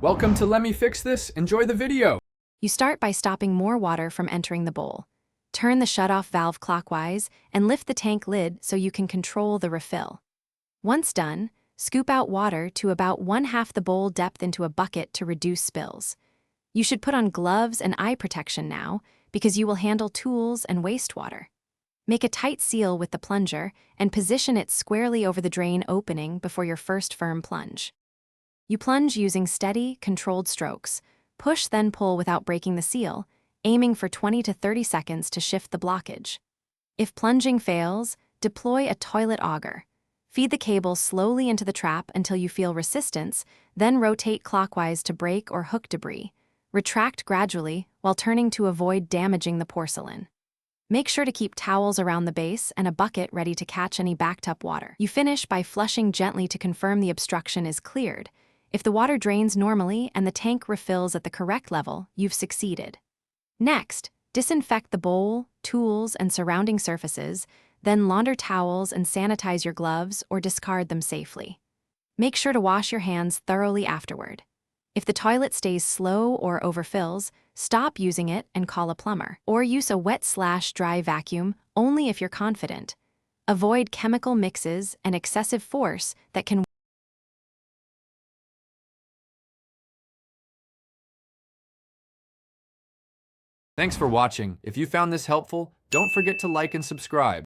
Welcome to Let Me Fix This. Enjoy the video. You start by stopping more water from entering the bowl. Turn the shutoff valve clockwise and lift the tank lid so you can control the refill. Once done, scoop out water to about 1/2 the bowl depth into a bucket to reduce spills. You should put on gloves and eye protection now because you will handle tools and wastewater. Make a tight seal with the plunger and position it squarely over the drain opening before your first firm plunge. You plunge using steady, controlled strokes. Push then pull without breaking the seal, aiming for 20 to 30 seconds to shift the blockage. If plunging fails, deploy a toilet auger. Feed the cable slowly into the trap until you feel resistance, then rotate clockwise to break or hook debris. Retract gradually while turning to avoid damaging the porcelain. Make sure to keep towels around the base and a bucket ready to catch any backed-up water. You finish by flushing gently to confirm the obstruction is cleared. If the water drains normally and the tank refills at the correct level, you've succeeded. Next, disinfect the bowl, tools, and surrounding surfaces, then launder towels and sanitize your gloves or discard them safely. Make sure to wash your hands thoroughly afterward. If the toilet stays slow or overfills, stop using it and call a plumber. Or use a wet/dry vacuum only if you're confident. Avoid chemical mixes and excessive force that can Thanks for watching. If you found this helpful, don't forget to like and subscribe.